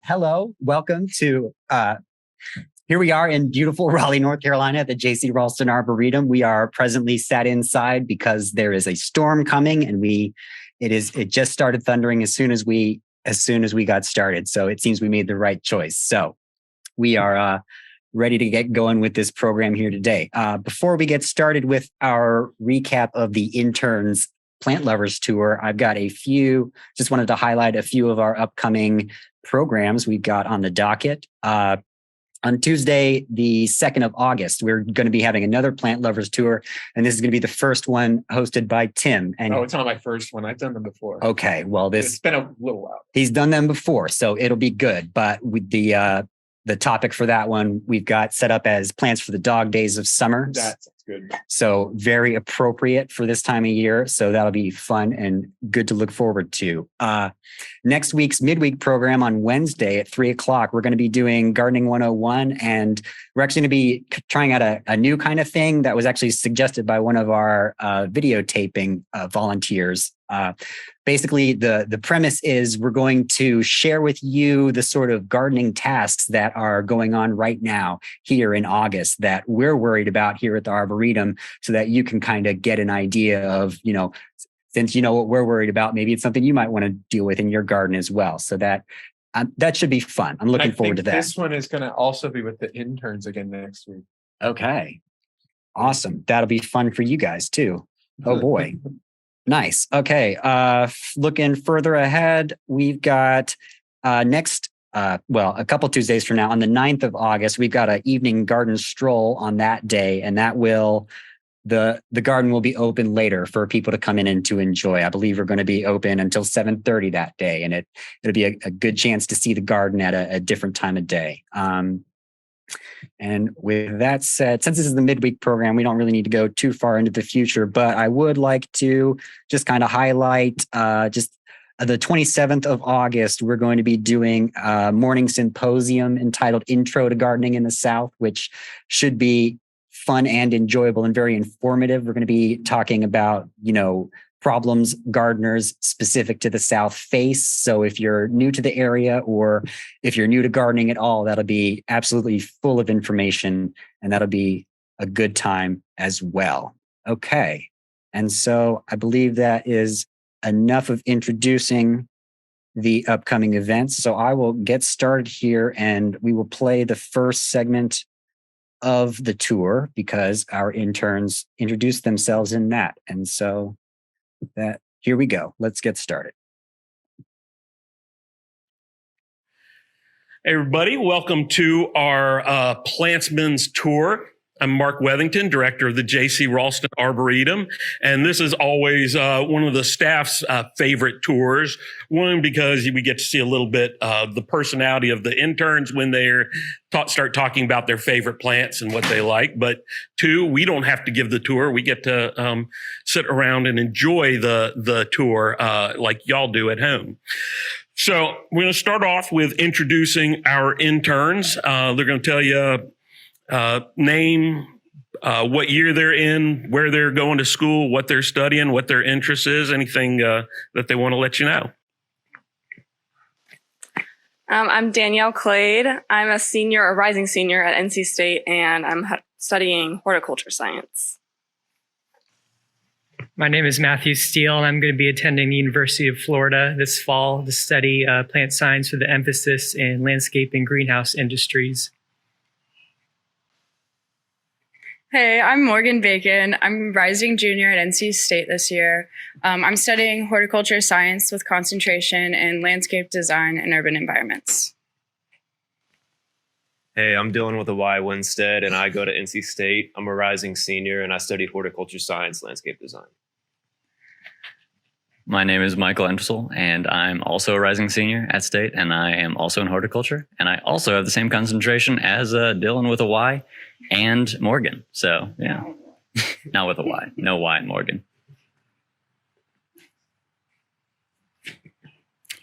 Hello, welcome to, here we are in beautiful Raleigh, North Carolina at the JC Raulston Arboretum. We are presently sat inside because there is a storm coming and it just started thundering as soon as we got started. So it seems we made the right choice. So we are ready to get going with this program here today. Before we get started with our recap of the Interns Plant Lovers Tour, I've got just wanted to highlight a few of our upcoming programs we've got on the docket. On Tuesday, the 2nd of August, we're going to be having another Plant Lovers Tour, and this is going to be the first one hosted by Tim. And it's not my first one. I've done them before. Okay, well, it's been a little while. He's done them before, so it'll be good. But with the topic for that one, we've got set up as Plants for the Dog Days of Summer. That's good. So very appropriate for this time of year. So that'll be fun and good to look forward to. Next week's midweek program on Wednesday at 3:00, we're going to be doing Gardening 101. And we're actually going to be trying out a new kind of thing that was actually suggested by one of our videotaping volunteers. Basically, the premise is we're going to share with you the sort of gardening tasks that are going on right now here in August that we're worried about here at the Arboretum, so that you can kind of get an idea of, since you know what we're worried about, maybe it's something you might want to deal with in your garden as well. So that should be fun. I'm looking forward to that. This one is going to also be with the interns again next week. Okay. Awesome. That'll be fun for you guys too. Oh boy. Nice. Okay. Looking further ahead, we've got a couple Tuesdays from now, on the 9th of August, we've got an evening garden stroll on that day, and the garden will be open later for people to come in and to enjoy. I believe we're going to be open until 7:30 that day, and it'll be a good chance to see the garden at a different time of day. And with that said, since this is the midweek program, we don't really need to go too far into the future, but I would like to just kind of highlight the 27th of August, we're going to be doing a morning symposium entitled Intro to Gardening in the South, which should be fun and enjoyable and very informative. We're going to be talking about, problems gardeners specific to the South face. So if you're new to the area or if you're new to gardening at all, that'll be absolutely full of information, and that'll be a good time as well. Okay. And so I believe that is enough of introducing the upcoming events. So I will get started here, and we will play the first segment of the tour because our interns introduced themselves in that. And so here we go. Let's get started. Hey everybody, welcome to our Plantsman's Tour. I'm Mark Wethington, director of the JC Raulston Arboretum, and this is always one of the staff's favorite tours. One, because we get to see a little bit of the personality of the interns when they're start talking about their favorite plants and what they like. But two, we don't have to give the tour. We get to sit around and enjoy the tour like y'all do at home. So we're going to start off with introducing our interns. They're going to tell you name, what year they're in, where they're going to school, what they're studying, what their interest is, anything that they want to let you know. I'm Danielle Clade. I'm a rising senior at NC State, and I'm studying horticulture science. My name is Matthew Steele, and I'm going to be attending the University of Florida this fall to study plant science with an emphasis in landscape and greenhouse industries. Hey, I'm Morgan Bacon. I'm rising junior at NC State this year. I'm studying horticulture science with concentration in landscape design and urban environments. Hey, I'm Dylan with a Y Winstead, and I go to NC State. I'm a rising senior, and I study horticulture science, landscape design. My name is Michael Entwistle, and I'm also a rising senior at State, and I am also in horticulture. And I also have the same concentration as Dylan with a Y and Morgan. So, yeah, not with a Y. No Y in Morgan.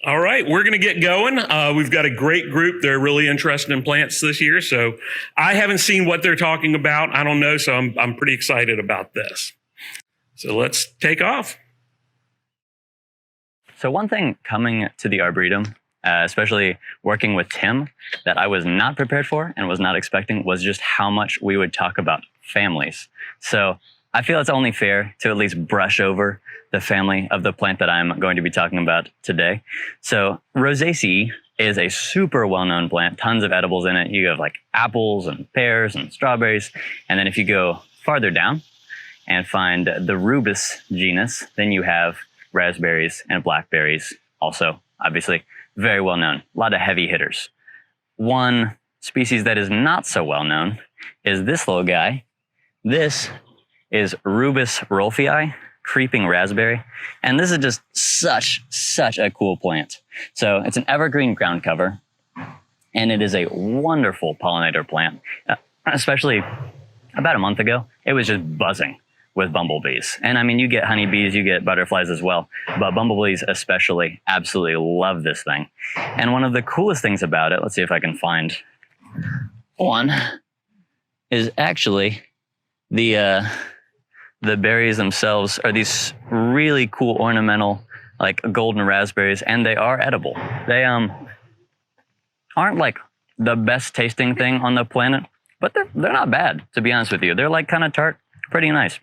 All right, we're going to get going. We've got a great group. They're really interested in plants this year. So I haven't seen what they're talking about. I don't know. So I'm pretty excited about this. So let's take off. So one thing coming to the Arboretum especially working with Tim, that I was not prepared for and was not expecting, was just how much we would talk about families. So I feel it's only fair to at least brush over the family of the plant that I'm going to be talking about today. So Rosaceae is a super well-known plant, tons of edibles in it. You have like apples and pears and strawberries. And then if you go farther down and find the Rubus genus, then you have raspberries and blackberries. Also, obviously, very well-known, a lot of heavy hitters. One species that is not so well-known is this little guy. This is Rubus Rophii, creeping raspberry. And this is just such a cool plant. So it's an evergreen ground cover, and it is a wonderful pollinator plant. Especially about a month ago, it was just buzzing with bumblebees. And I mean, you get honeybees, you get butterflies as well, but bumblebees especially absolutely love this thing. And one of the coolest things about it, let's see if I can find one, is actually the berries themselves are these really cool ornamental, like golden raspberries, and they are edible. They aren't like the best tasting thing on the planet, but they're not bad, to be honest with you. They're like kind of tart, pretty nice.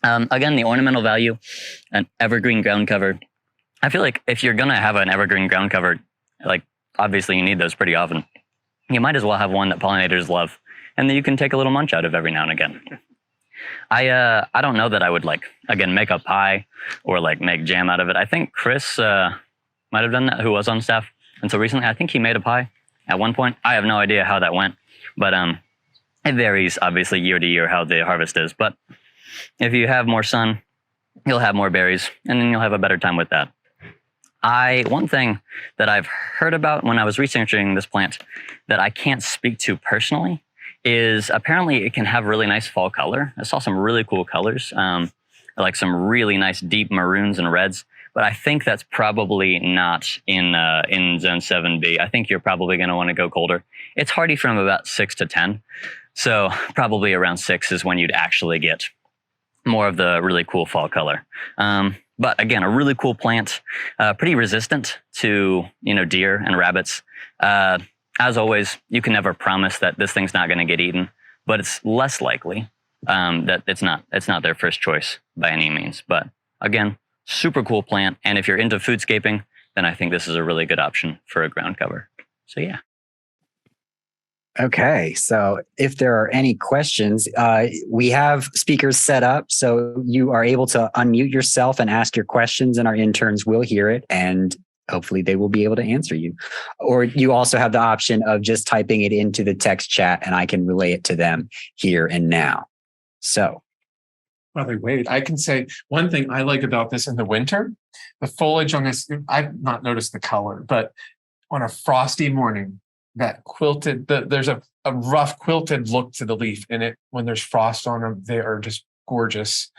Again, the ornamental value, an evergreen ground cover. I feel like if you're gonna have an evergreen ground cover, like obviously you need those pretty often. You might as well have one that pollinators love, and that you can take a little munch out of every now and again. I don't know that I would like, again, make a pie or like make jam out of it. I think Chris might have done that, who was on staff until recently. I think he made a pie at one point. I have no idea how that went, but it varies obviously year to year how the harvest is. But if you have more sun, you'll have more berries, and then you'll have a better time with that. One thing that I've heard about when I was researching this plant that I can't speak to personally is apparently it can have really nice fall color. I saw some really cool colors, like some really nice deep maroons and reds, but I think that's probably not in zone 7B. I think you're probably going to want to go colder. It's hardy from about 6 to 10. So probably around 6 is when you'd actually get more of the really cool fall color. But again, a really cool plant, pretty resistant to, deer and rabbits. As always, you can never promise that this thing's not going to get eaten, but it's less likely that it's not their first choice by any means. But again, super cool plant. And if you're into foodscaping, then I think this is a really good option for a ground cover. So yeah. Okay, so if there are any questions, we have speakers set up, so you are able to unmute yourself and ask your questions, and our interns will hear it, and hopefully they will be able to answer you. Or you also have the option of just typing it into the text chat, and I can relay it to them here and now. So. While they wait, I can say one thing I like about this in the winter, the foliage on this, I've not noticed the color, but on a frosty morning, that quilted, there's a rough quilted look to the leaf, and it when there's frost on them, they are just gorgeous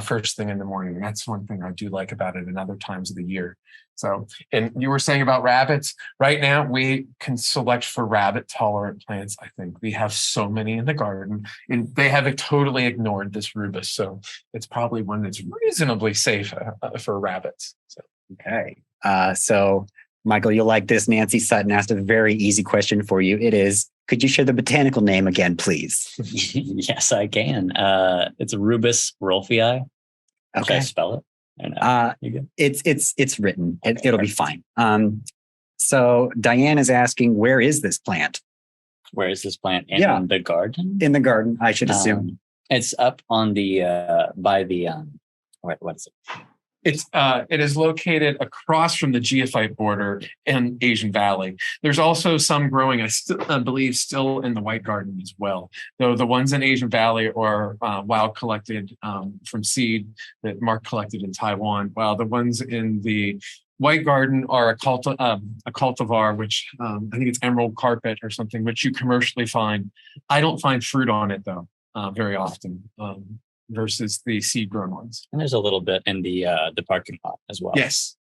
first thing in the morning. And that's one thing I do like about it in other times of the year. So, and you were saying about rabbits, right now we can select for rabbit tolerant plants. I think we have so many in the garden, and they have totally ignored this rubus. So it's probably one that's reasonably safe for rabbits. So. Okay. So Michael, you'll like this. Nancy Sutton asked a very easy question for you. It is, could you share the botanical name again, please? Yes, I can. It's Rubus Rophii. Okay. Should I spell it? It's written. It'll be fine. So Diane is asking, where is this plant? Where is this plant? In the garden? In the garden, I should assume. It's up on the by the what is it? It is located across from the geophyte border in Asian Valley. There's also some growing, I believe, still in the White Garden as well. Though the ones in Asian Valley are wild collected from seed that Mark collected in Taiwan, while the ones in the White Garden are a cultivar, which I think it's emerald carpet or something, which you commercially find. I don't find fruit on it though very often. Versus the seed-grown ones. And there's a little bit in the parking lot as well. Yes.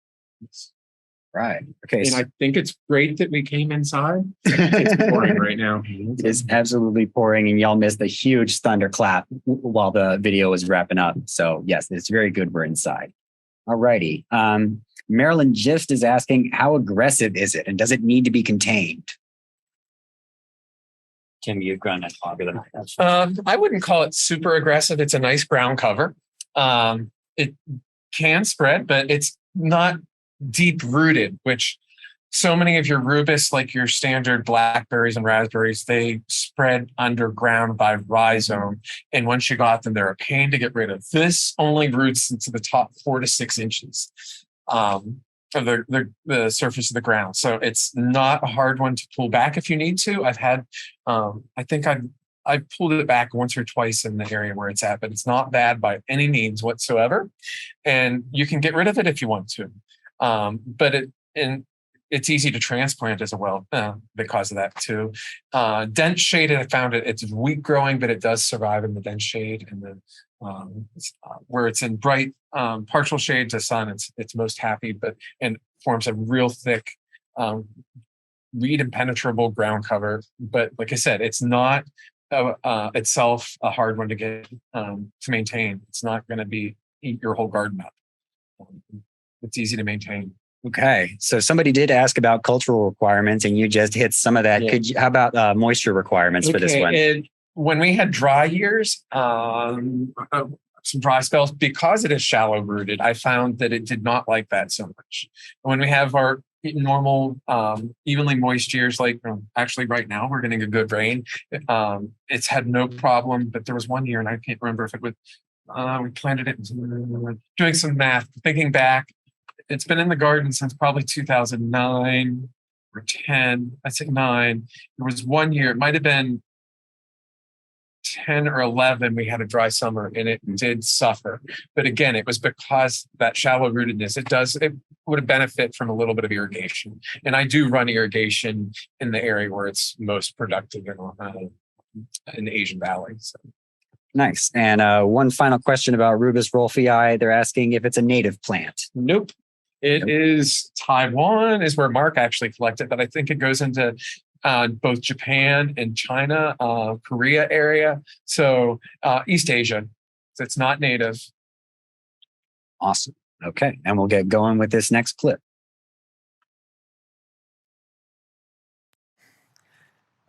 Right. Okay. And I think it's great that we came inside. It's pouring right now. It is absolutely pouring, and y'all missed a huge thunderclap while the video was wrapping up. So yes, it's very good we're inside. All righty. Marilyn Gist is asking, how aggressive is it, and does it need to be contained? Can you go on that popular? I wouldn't call it super aggressive. It's a nice ground cover. It can spread, but it's not deep rooted, which so many of your rubus, like your standard blackberries and raspberries, they spread underground by rhizome. And once you got them, they're a pain to get rid of. This only roots into the top 4 to 6 inches of the surface of the ground. So it's not a hard one to pull back if you need to. I've had, I think I've pulled it back once or twice in the area where it's at, but it's not bad by any means whatsoever. And you can get rid of it if you want to. But it's easy to transplant as well because of that too. Dense shade, I found it's weak growing, but it does survive in the dense shade. And then where it's in bright partial shade to sun, it's most happy, and forms a real thick, weed impenetrable ground cover. But like I said, it's not itself a hard one to get to maintain. It's not going to eat your whole garden up. It's easy to maintain. Okay, so somebody did ask about cultural requirements, and you just hit some of that. Yeah. How about moisture requirements for this one? When we had dry years, some dry spells, because it is shallow rooted, I found that it did not like that so much. When we have our normal, evenly moist years, like actually right now, we're getting a good rain. It's had no problem, but there was one year, and I can't remember if it was, we planted it, doing some math, thinking back, it's been in the garden since probably 2009 or 10. I think 9. There was one year, it might have been 10 or 11, we had a dry summer and it did suffer. But again, it was because that shallow rootedness, it would benefit from a little bit of irrigation. And I do run irrigation in the area where it's most productive in the Asian Valley. So. Nice. And one final question about Rubus Rophii. They're asking if it's a native plant. Nope. It is Taiwan is where Mark actually collected, but I think it goes into both Japan and China, Korea area. So East Asia. So it's not native. Awesome. Okay. And we'll get going with this next clip.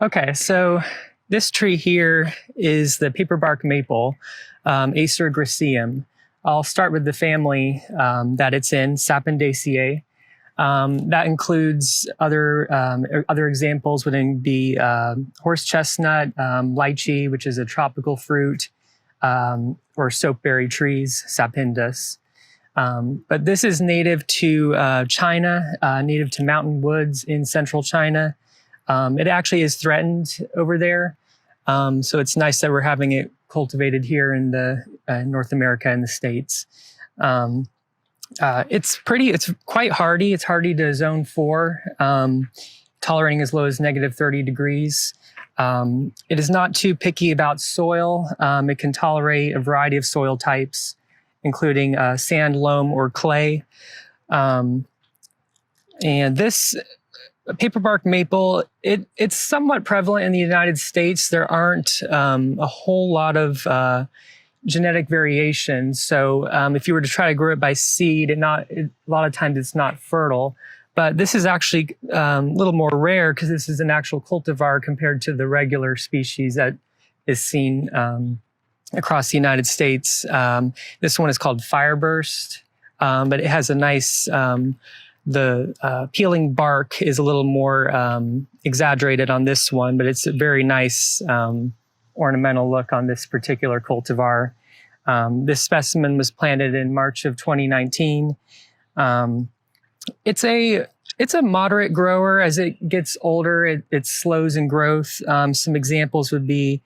Okay, so this tree here is the paperbark maple, Acer gracium. I'll start with the family that it's in, Sapindaceae. That includes other examples would be horse chestnut, lychee, which is a tropical fruit, or soapberry trees, Sapindus. But this is native to China, native to mountain woods in central China. It actually is threatened over there. So it's nice that we're having it cultivated here in the North America and the States. It's quite hardy. It's hardy to zone 4, tolerating as low as -30 degrees. It is not too picky about soil. It can tolerate a variety of soil types, including sand, loam, or clay. And this paperbark maple, it's somewhat prevalent in the United States. There aren't a whole lot of genetic variation. So if you were to try to grow it by seed, a lot of times it's not fertile. But this is actually a little more rare because this is an actual cultivar compared to the regular species that is seen across the United States. This one is called Fireburst, but it has a nice, the peeling bark is a little more exaggerated on this one, but it's a very nice ornamental look on this particular cultivar. This specimen was planted in March of 2019. It's a moderate grower. As it gets older, it slows in growth. Some examples would be,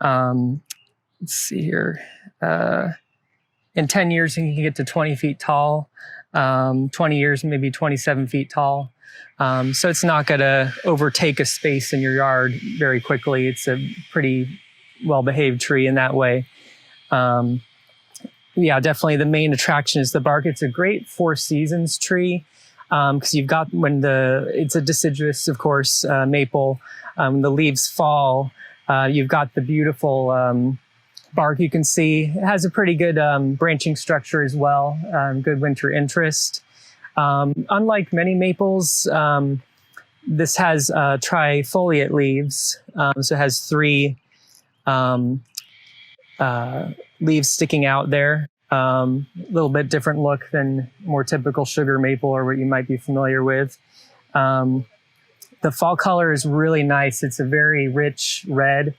let's see here, in 10 years, you can get to 20 feet tall. 20 years, maybe 27 feet tall. So it's not going to overtake a space in your yard very quickly. It's a pretty well-behaved tree in that way. Yeah, definitely the main attraction is the bark. It's a great 4 seasons tree because you've got it's a deciduous, of course, maple. The leaves fall. You've got the beautiful bark you can see. It has a pretty good branching structure as well, good winter interest. Unlike many maples, this has trifoliate leaves. So it has three leaves sticking out there. A little bit different look than more typical sugar maple or what you might be familiar with. The fall color is really nice. It's a very rich red.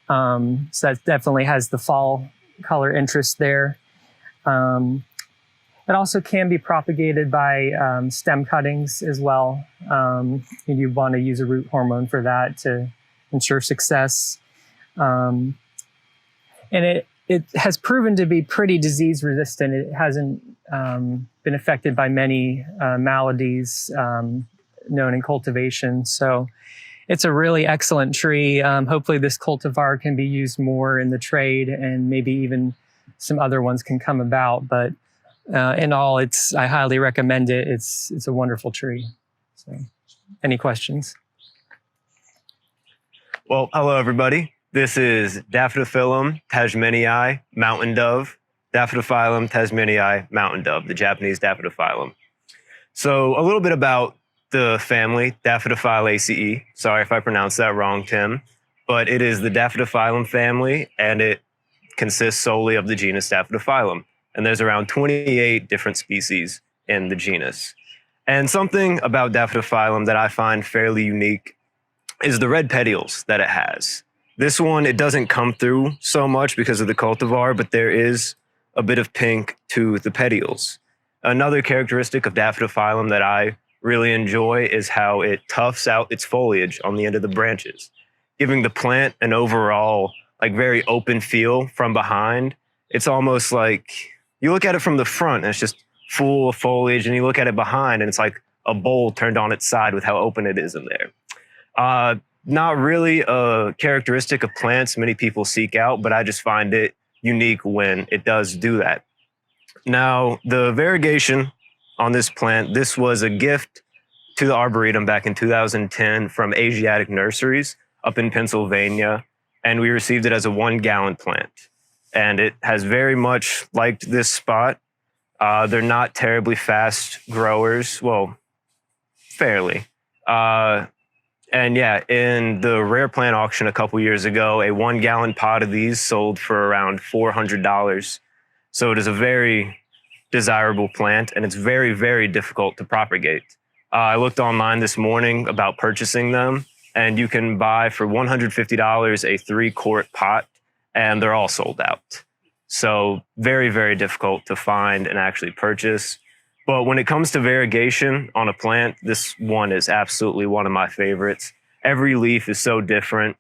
So that definitely has the fall color interest there. It also can be propagated by stem cuttings as well. You want to use a root hormone for that to ensure success. And it has proven to be pretty disease resistant. It hasn't been affected by many maladies known in cultivation. So it's a really excellent tree. Hopefully this cultivar can be used more in the trade, and maybe even some other ones can come about. But in all, I highly recommend it. It's a wonderful tree. So, any questions? Well, hello everybody. This is Daffodil tasmanii mountain dove, Daffodil tasmanii mountain dove, the Japanese Daffodil. So a little bit about the family, Daffodophyllaceae. Sorry if I pronounced that wrong, Tim, but it is the Daffodophyllum family, and it consists solely of the genus Daffodophyllum. And there's around 28 different species in the genus. And something about Daffodophyllum that I find fairly unique is the red petioles that it has. This one, it doesn't come through so much because of the cultivar, but there is a bit of pink to the petioles. Another characteristic of Daffodophyllum that I really enjoy is how it tufts out its foliage on the end of the branches, giving the plant an overall very open feel from behind. It's almost like you look at it from the front and it's just full of foliage, and you look at it behind and it's like a bowl turned on its side with how open it is in there. Not really a characteristic of plants many people seek out, but I just find it unique when it does do that. Now, the variegation on this plant, this was a gift to the Arboretum back in 2010 from Asiatic nurseries up in Pennsylvania, and we received it as a 1-gallon plant. And it has very much liked this spot. They're not terribly fast growers, well, fairly. And yeah, in the rare plant auction a couple years ago, a 1-gallon pot of these sold for around $400. So it is a very desirable plant, and it's very, very difficult to propagate. I looked online this morning about purchasing them, and you can buy for $150 a 3-quart pot, and they're all sold out. So very, very difficult to find and actually purchase. But when it comes to variegation on a plant, this one is absolutely one of my favorites. Every leaf is so different,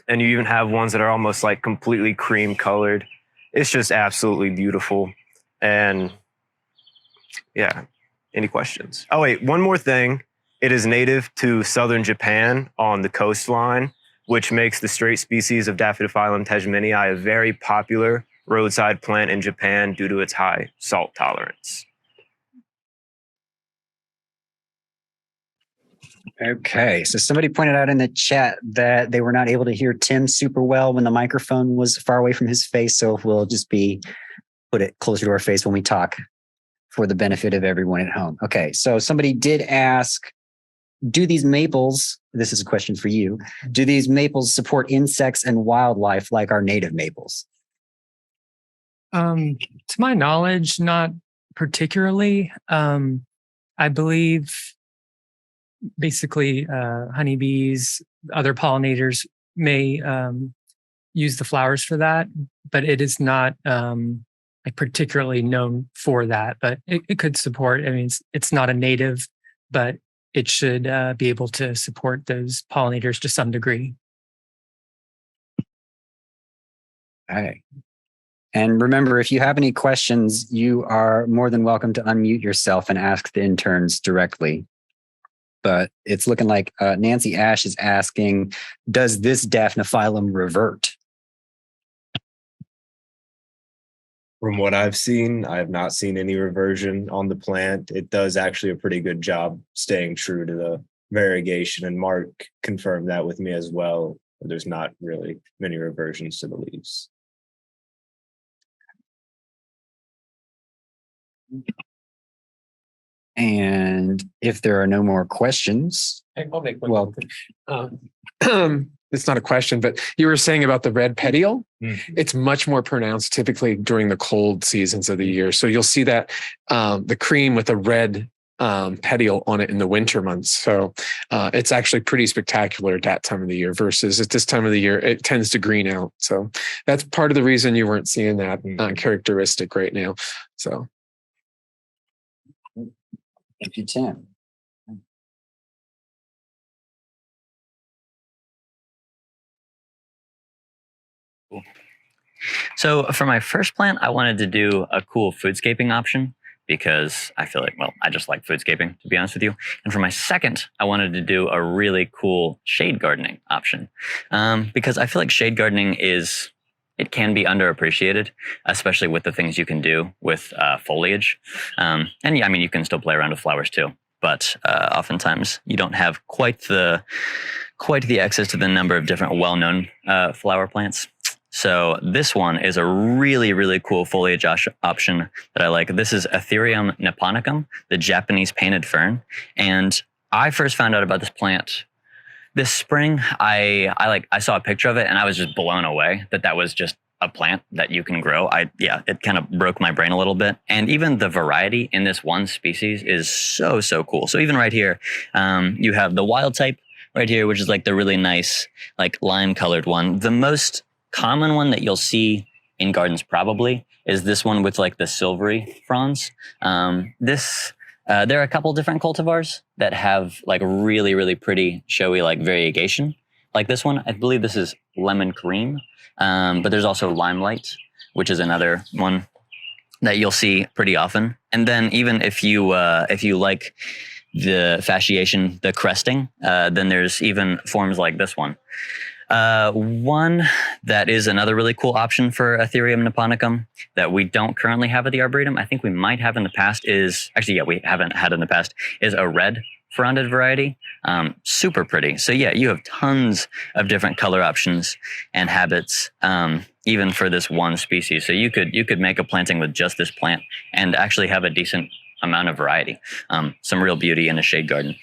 and you even have ones that are almost like completely cream colored. It's just absolutely beautiful. And yeah, any questions? Oh wait, one more thing. It is native to southern Japan on the coastline, which makes the straight species of Daffodophyllum tasmanii a very popular roadside plant in Japan due to its high salt tolerance. Okay, so somebody pointed out in the chat that they were not able to hear Tim super well when the microphone was far away from his face, so we'll just put it closer to our face when we talk for the benefit of everyone at home. Okay, so somebody did ask, do these maples, this is a question for you, do these maples support insects and wildlife like our native maples? To my knowledge, not particularly. I believe basically honeybees, other pollinators may use the flowers for that, but it is not particularly known for that. But it could support, I mean, it's not a native, but it should be able to support those pollinators to some degree. Okay. And remember, if you have any questions, you are more than welcome to unmute yourself and ask the interns directly. But it's looking like Nancy Ash is asking, does this Daphnophyllum revert? From what I've seen, I have not seen any reversion on the plant. It does actually a pretty good job staying true to the variegation, and Mark confirmed that with me as well. There's not really many reversions to the leaves. And if there are no more questions, Hey, I'll make one. It's not a question, but you were saying about the red petiole. It's much more pronounced typically during the cold seasons of the year. So you'll see that the cream with a red petiole on it in the winter months. So it's actually pretty spectacular at that time of the year versus at this time of the year, it tends to green out. So that's part of the reason you weren't seeing that characteristic right now. So. thank you, Tim. So for my first plant, I wanted to do a cool foodscaping option because I feel like, well, I just like foodscaping, to be honest with you. And for my second, I wanted to do a really cool shade gardening option because I feel like shade gardening it can be underappreciated, especially with the things you can do with foliage. And yeah, I mean, you can still play around with flowers too, but oftentimes you don't have quite the access to the number of different well-known flower plants. So this one is a really, really cool foliage option that I like. This is Ethereum Neponicum, the Japanese painted fern. And I first found out about this plant this spring. I saw a picture of it and I was just blown away that was just a plant that you can grow. It kind of broke my brain a little bit. And even the variety in this one species is so, so cool. So even right here, you have the wild type right here, which is like the really nice, like lime colored one. The most common one that you'll see in gardens probably is this one with like the silvery fronds. There are a couple different cultivars that have like really, really pretty showy like variegation. Like this one, I believe this is lemon cream, but there's also limelight, which is another one that you'll see pretty often. And then even if you like the fasciation, the cresting, then there's even forms like this one. One that is another really cool option for Ethereum Neponicum that we don't currently have at the Arboretum, I think we might have in the past we haven't had in the past, is a red fronded variety. Super pretty. So yeah, you have tons of different color options and habits, even for this one species. So you could make a planting with just this plant and actually have a decent amount of variety. Some real beauty in a shade garden.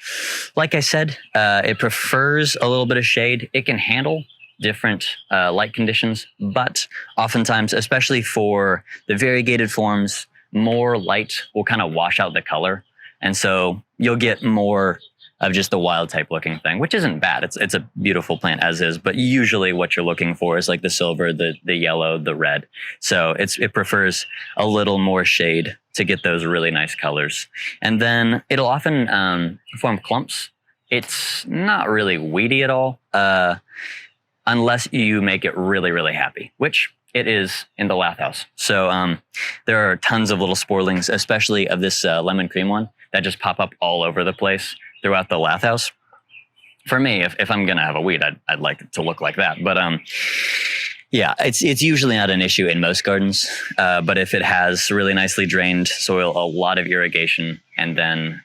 Like I said, it prefers a little bit of shade. It can handle different light conditions, but oftentimes, especially for the variegated forms, more light will kind of wash out the color. And so you'll get more of just the wild type looking thing, which isn't bad. It's a beautiful plant as is, but usually what you're looking for is like the silver, the yellow, the red. So it prefers a little more shade to get those really nice colors. And then it'll often form clumps. It's not really weedy at all, unless you make it really, really happy, which it is in the Lath House. So there are tons of little sporelings, especially of this lemon cream one, that just pop up all over the place throughout the Lath House. For me, if I'm gonna have a weed, I'd like it to look like that. But yeah, it's usually not an issue in most gardens. But if it has really nicely drained soil, a lot of irrigation, and then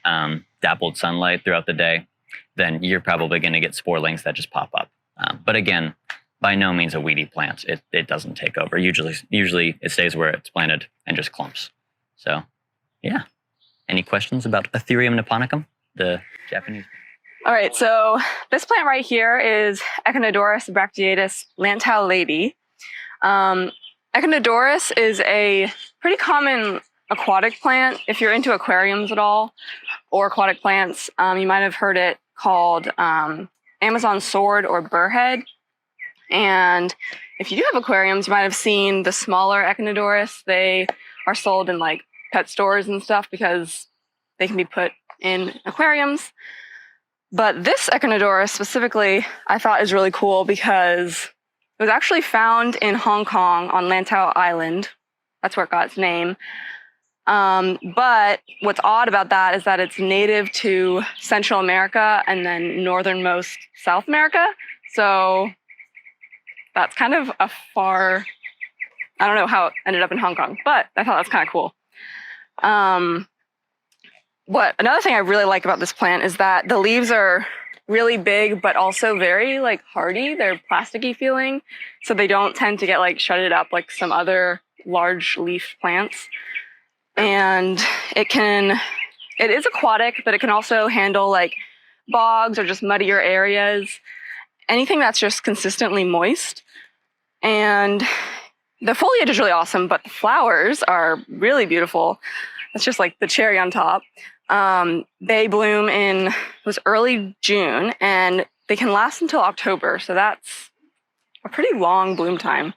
dappled sunlight throughout the day, then you're probably gonna get sporelings that just pop up. But again, by no means a weedy plant. It doesn't take over. Usually it stays where it's planted and just clumps. So yeah. Any questions about Ethereum Neponicum, the Japanese? All right, so this plant right here is Econodorus Bractiatus Lantau lady. Econodorus is a pretty common aquatic plant. If you're into aquariums at all or aquatic plants, you might have heard it called Amazon sword or burrhead. And if you do have aquariums, you might have seen the smaller Econodorus. They are sold in like pet stores and stuff because they can be put in aquariums. But this Econodorus specifically, I thought is really cool because it was actually found in Hong Kong on Lantau Island. That's where it got its name. But what's odd about that is that it's native to Central America and then northernmost South America. So that's kind of a far, I don't know how it ended up in Hong Kong, but I thought that's kind of cool. Another thing I really like about this plant is that the leaves are really big, but also very like hardy. They're plasticky feeling, so they don't tend to get like shredded up like some other large leaf plants. And it can it is aquatic, but it can also handle like bogs or just muddier areas, anything that's just consistently moist. And the foliage is really awesome, but the flowers are really beautiful. It's just like the cherry on top. They bloom in early June, and they can last until October. So that's a pretty long bloom time.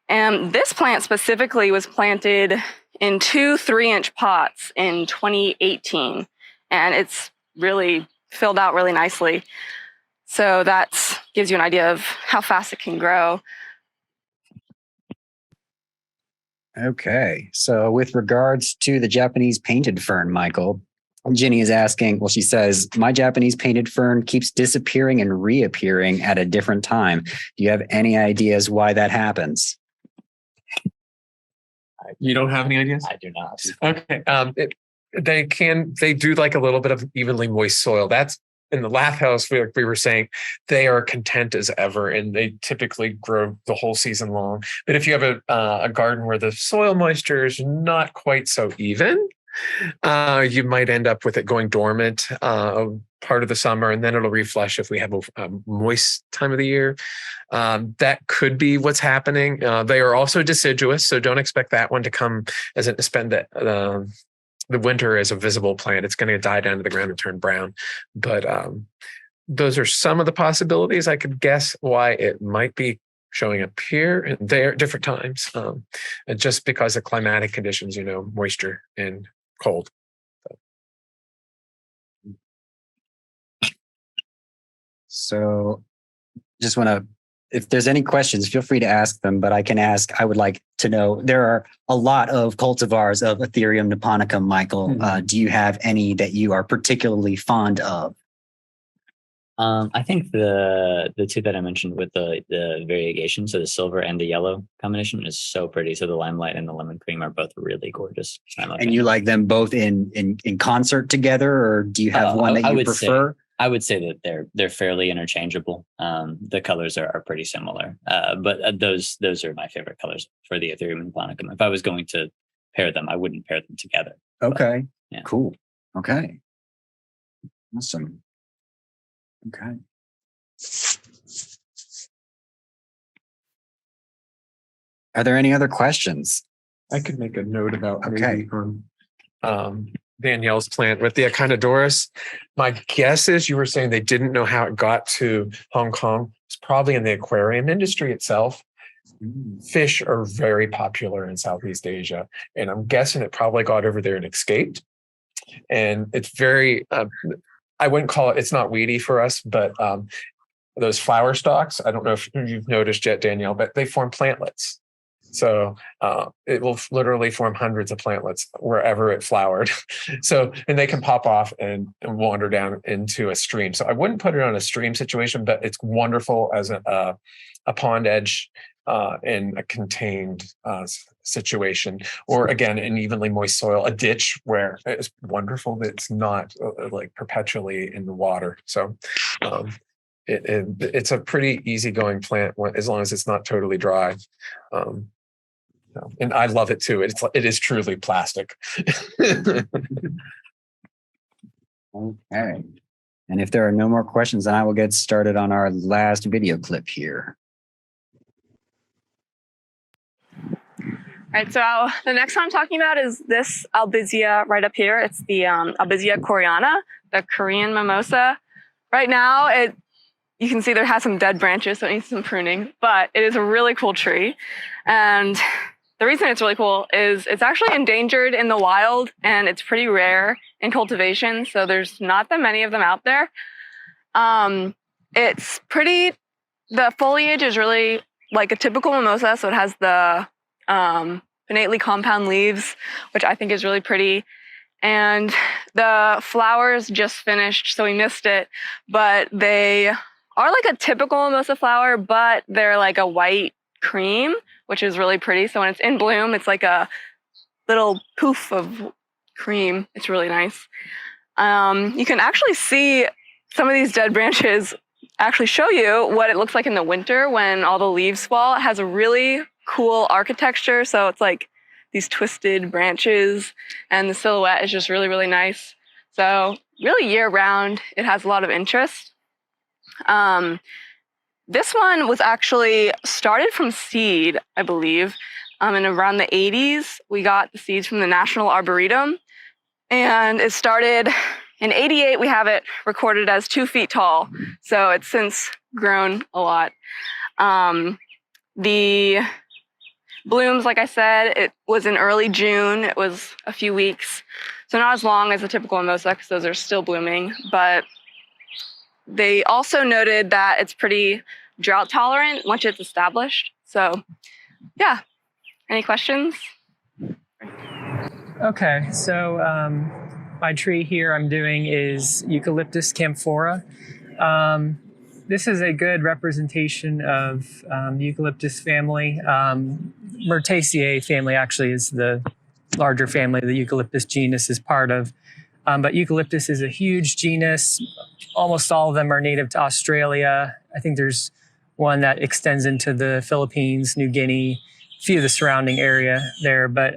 And this plant specifically was planted in 2 3-inch pots in 2018, and it's really filled out really nicely. So that gives you an idea of how fast it can grow. Okay. So with regards to the Japanese painted fern, Michael, Jenny is asking, well, she says, my Japanese painted fern keeps disappearing and reappearing at a different time. Do you have any ideas why that happens? You don't have any ideas? I do not. Okay. They do like a little bit of evenly moist soil. That's in the lath house. We were saying they are content as ever, and they typically grow the whole season long. But if you have a garden where the soil moisture is not quite so even, you might end up with it going dormant part of the summer, and then it'll reflush if we have a moist time of the year. That could be what's happening. They are also deciduous, so don't expect that one to come as spend the winter as a visible plant. It's going to die down to the ground and turn brown. But those are some of the possibilities. I could guess why it might be showing up here and there at different times, just because of climatic conditions, moisture and cold. So just want to, if there's any questions, feel free to ask them, but I would like to know, there are a lot of cultivars of Ethereum Neponicum, Michael. Do you have any that you are particularly fond of? I think the two that I mentioned with the variegation, so the silver and the yellow combination is so pretty. So the limelight and the lemon cream are both really gorgeous. And you like them both in concert together, or do you have one that you prefer? I would say that they're fairly interchangeable. The colors are pretty similar, but those are my favorite colors for the Ethereum and Neponicum. If I was going to pair them, I wouldn't pair them together. Okay, but, yeah. Cool. Okay, awesome. Okay. Are there any other questions? I could make a note about Okay. Danielle's plant with the Econodorus. My guess is you were saying they didn't know how it got to Hong Kong. It's probably in the aquarium industry itself. Fish are very popular in Southeast Asia, and I'm guessing it probably got over there and escaped. And it's very, I wouldn't call it, it's not weedy for us, but those flower stalks, I don't know if you've noticed yet, Danielle, but they form plantlets. So it will literally form hundreds of plantlets wherever it flowered. So, and they can pop off and wander down into a stream. So I wouldn't put it on a stream situation, but it's wonderful as a pond edge in a contained situation, or again, in evenly moist soil, a ditch where it's wonderful that it's not like perpetually in the water. So it's a pretty easygoing plant as long as it's not totally dry. And I love it too. It is truly plastic. Okay. And if there are no more questions, then I will get started on our last video clip here. All right, so the next one I'm talking about is this albizia right up here. It's the albizia coriana, the Korean mimosa. Right now, you can see there has some dead branches, so it needs some pruning, but it is a really cool tree. And the reason it's really cool is it's actually endangered in the wild, and it's pretty rare in cultivation, so there's not that many of them out there. The foliage is really like a typical mimosa, so it has the pinnately compound leaves, which I think is really pretty. And the flowers just finished, so we missed it, but they are like a typical mimosa flower, but they're like a white cream, which is really pretty. So when it's in bloom, it's like a little poof of cream. It's really nice. You can actually see some of these dead branches actually show you what it looks like in the winter when all the leaves fall. It has a really cool architecture. So it's like these twisted branches, and the silhouette is just really, really nice. So really year round, it has a lot of interest. This one was actually started from seed, I believe. And around the 80s, we got the seeds from the National Arboretum. And it started in 88, we have it recorded as 2 feet tall. So it's since grown a lot. The blooms, like I said, it was in early June. It was a few weeks. So not as long as the typical mimosa, because those are still blooming. But they also noted that it's pretty drought tolerant once it's established. So yeah, any questions? Okay, so my tree here I'm doing is Eucalyptus Camphora. This is a good representation of the eucalyptus family. Myrtaceae family actually is the larger family the eucalyptus genus is part of. But eucalyptus is a huge genus. Almost all of them are native to Australia. I think there's one that extends into the Philippines, New Guinea, a few of the surrounding area there. But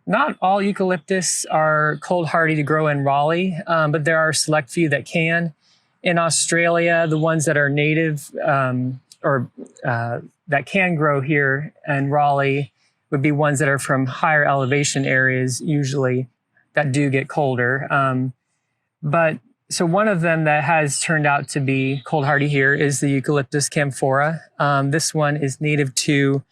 not all eucalyptus are cold hardy to grow in Raleigh, but there are a select few that can. In Australia, the ones that are native that can grow here in Raleigh would be ones that are from higher elevation areas, usually, that do get colder. So one of them that has turned out to be cold hardy here is the Eucalyptus Camphora. This one is native to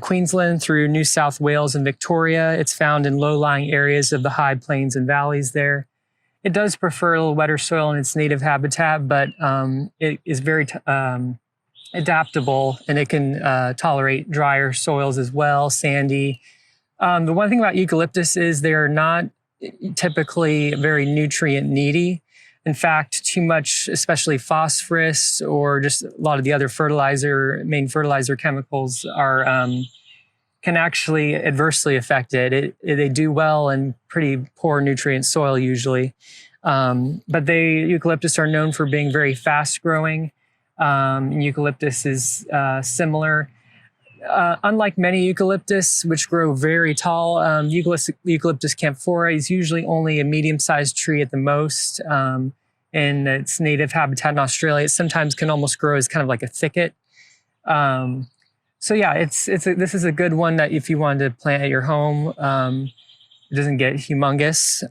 Queensland through New South Wales and Victoria. It's found in low-lying areas of the high plains and valleys there. It does prefer a little wetter soil in its native habitat, but it is very adaptable, and it can tolerate drier soils as well, sandy. The one thing about eucalyptus is they're not typically very nutrient needy. In fact, too much, especially phosphorus or just a lot of the other main fertilizer chemicals can actually adversely affect it. They do well in pretty poor nutrient soil usually. But eucalyptus are known for being very fast growing. Eucalyptus is similar. Unlike many eucalyptus, which grow very tall, Eucalyptus camphora is usually only a medium-sized tree at the most. In its native habitat in Australia, it sometimes can almost grow as kind of like a thicket. So yeah, this is a good one that if you wanted to plant at your home, it doesn't get humongous.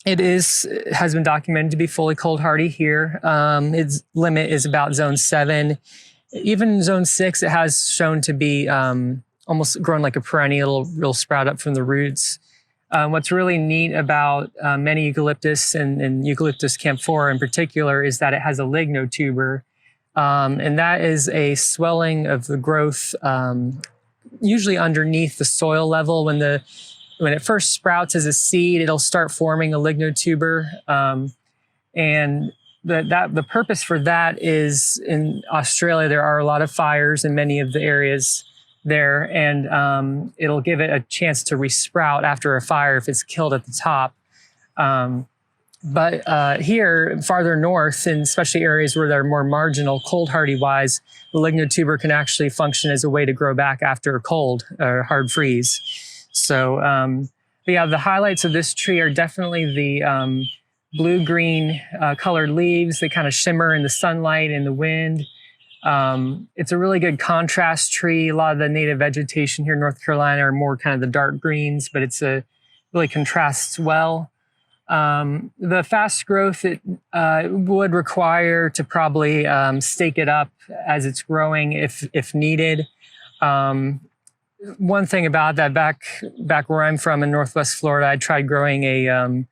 It has been documented to be fully cold hardy here. Its limit is about zone 7. Even in zone 6, it has shown to be almost grown like a perennial. It'll sprout up from the roots. What's really neat about many eucalyptus and Eucalyptus camphora in particular is that it has a lignotuber. And that is a swelling of the growth, usually underneath the soil level. When it first sprouts as a seed, it'll start forming a lignotuber. And the purpose for that is in Australia, there are a lot of fires in many of the areas there, and it'll give it a chance to resprout after a fire if it's killed at the top. But here, farther north, and especially areas where they're more marginal, cold hardy wise, the lignotuber can actually function as a way to grow back after a cold or hard freeze. So yeah, the highlights of this tree are definitely the blue-green colored leaves. They kind of shimmer in the sunlight and the wind. It's a really good contrast tree. A lot of the native vegetation here in North Carolina are more kind of the dark greens, but really contrasts well. The fast growth, it would require to probably stake it up as it's growing if needed. One thing about that, back where I'm from in Northwest Florida, I tried growing a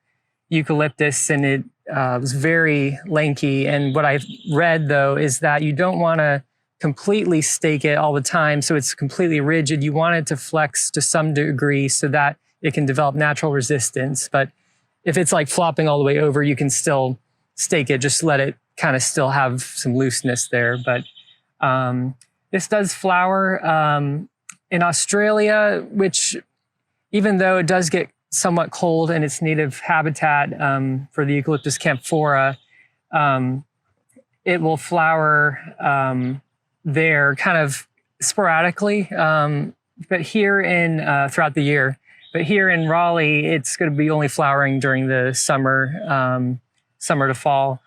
eucalyptus, and it was very lanky. And what I've read, though, is that you don't want to completely stake it all the time so it's completely rigid. You want it to flex to some degree so that it can develop natural resistance. But if it's like flopping all the way over, you can still stake it. Just let it kind of still have some looseness there. But this does flower in Australia, which even though it does get somewhat cold in its native habitat for the Eucalyptus camphora, it will flower there kind of sporadically. but here in throughout the year. But here in Raleigh, it's going to be only flowering during the summer to fall.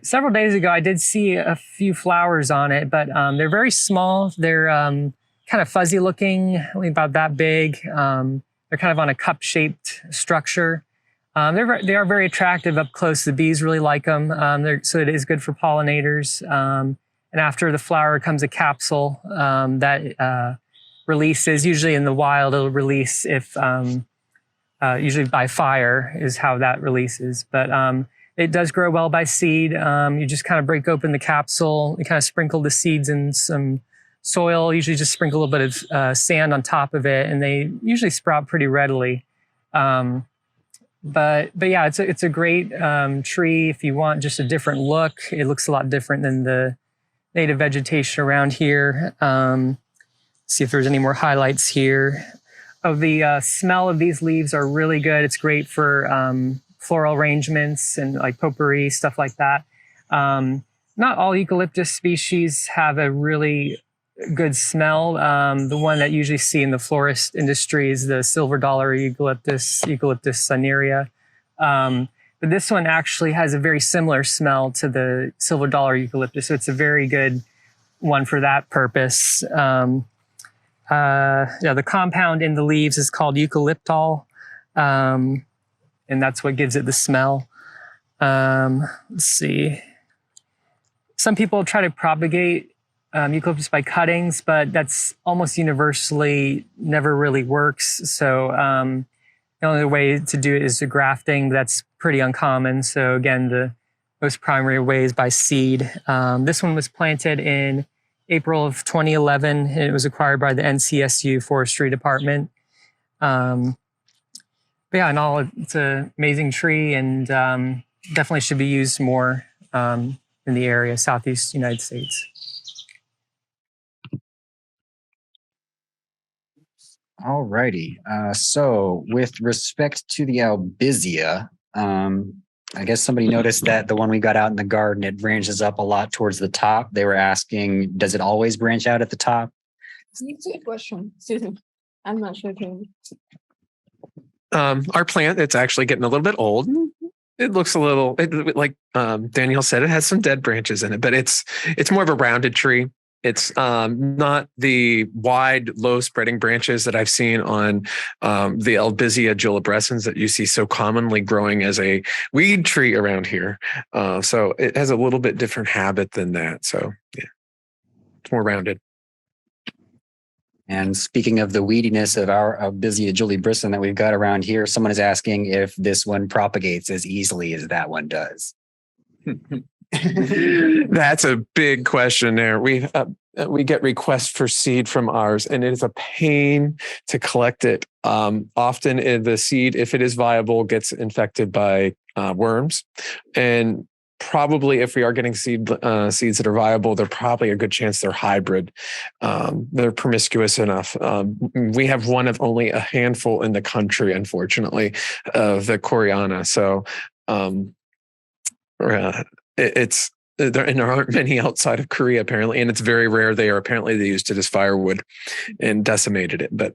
Several days ago, I did see a few flowers on it, but they're very small. They're kind of fuzzy looking, only about that big. They're kind of on a cup-shaped structure. They are very attractive up close. The bees really like them, so it is good for pollinators. And after the flower comes a capsule that releases. Usually in the wild, it'll release if usually by fire is how that releases. But it does grow well by seed. You just kind of break open the capsule. You kind of sprinkle the seeds in some soil. Usually just sprinkle a little bit of sand on top of it, and they usually sprout pretty readily. But yeah, it's a great tree if you want just a different look. It looks a lot different than the native vegetation around here. See if there's any more highlights here. The smell of these leaves are really good. It's great for floral arrangements and like potpourri, stuff like that. Not all eucalyptus species have a really good smell. The one that you usually see in the florist industry is the silver dollar Eucalyptus cinerea. But this one actually has a very similar smell to the silver dollar eucalyptus, so it's a very good one for that purpose. The compound in the leaves is called eucalyptol, and that's what gives it the smell. Let's see. Some people try to propagate eucalyptus by cuttings, but that's almost universally never really works. So the only way to do it is to grafting. That's pretty uncommon. So again, the most primary way is by seed. This one was planted in April of 2011, and it was acquired by the NCSU Forestry Department. But yeah, in all, it's an amazing tree, and definitely should be used more in the area, Southeast United States. All righty. So with respect to the albizia, I guess somebody noticed that the one we got out in the garden, it branches up a lot towards the top. They were asking, does it always branch out at the top? It's a good question. Susan, I'm not sure. Our plant, it's actually getting a little bit old. It looks a little, like Daniel said, it has some dead branches in it, but it's more of a rounded tree. It's not the wide, low-spreading branches that I've seen on the Albizia julibrescens that you see so commonly growing as a weed tree around here. So it has a little bit different habit than that. So yeah, it's more rounded. And speaking of the weediness of our Albizia julibrescen that we've got around here, someone is asking if this one propagates as easily as that one does. That's a big question there. We get requests for seed from ours, and it is a pain to collect it. Often the seed, if it is viable, gets infected by worms. And probably if we are getting seeds that are viable, they're probably a good chance they're hybrid. They're promiscuous enough. We have one of only a handful in the country, unfortunately, of the Coriana. So there aren't many outside of Korea apparently, and it's very rare. They used it as firewood and decimated it. But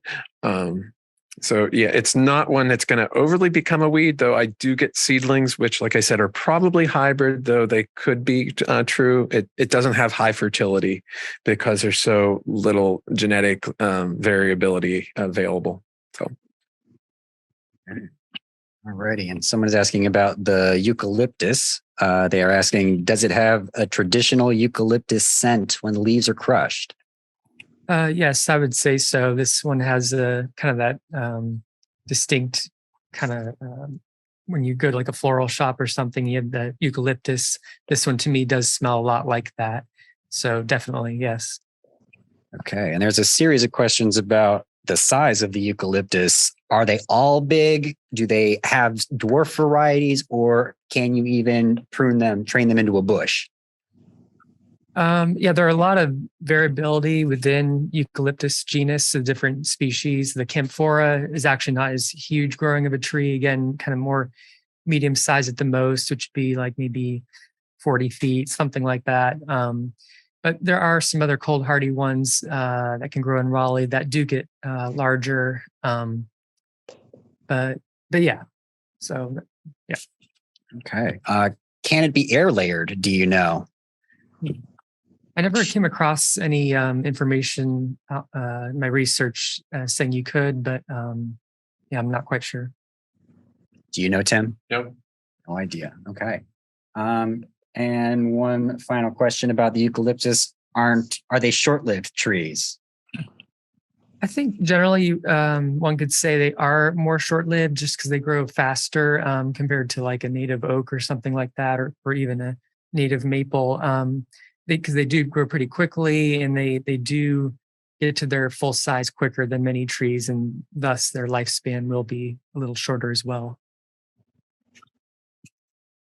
so yeah, it's not one that's going to overly become a weed, though. I do get seedlings, which, like I said, are probably hybrid, though they could be true. It doesn't have high fertility because there's so little genetic variability available. So. Alrighty, and someone is asking about the eucalyptus. They are asking, does it have a traditional eucalyptus scent when the leaves are crushed? Yes, I would say so. This one has a kind of that distinct kind of, when you go to like a floral shop or something, you have the eucalyptus. This one to me does smell a lot like that. So definitely, yes. Okay, and there's a series of questions about the size of the eucalyptus. Are they all big? Do they have dwarf varieties, or can you even train them into a bush? Yeah, there are a lot of variability within eucalyptus genus of different species. The Camphora is actually not as huge growing of a tree. Again, kind of more medium size at the most, which would be like maybe 40 feet, something like that. But there are some other cold hardy ones that can grow in Raleigh that do get larger. But yeah, so yeah. Okay. Can it be air layered? Do you know? I never came across any information in my research saying you could, but yeah, I'm not quite sure. Do you know, Tim? Nope. No idea. Okay. And one final question about the eucalyptus. Are they short-lived trees? I think generally one could say they are more short-lived just because they grow faster compared to like a native oak or something like that, or even a native maple. Because they do grow pretty quickly and they do get to their full size quicker than many trees, and thus their lifespan will be a little shorter as well.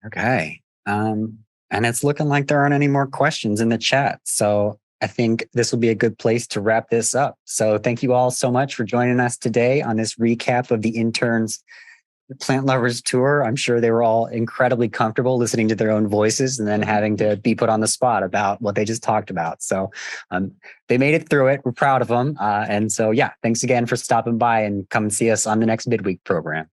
Okay. And it's looking like there aren't any more questions in the chat. So I think this will be a good place to wrap this up. So thank you all so much for joining us today on this recap of the Interns Plant Lovers Tour. I'm sure they were all incredibly comfortable listening to their own voices and then having to be put on the spot about what they just talked about. So they made it through it. We're proud of them. And so, yeah, thanks again for stopping by and come and see us on the next midweek program.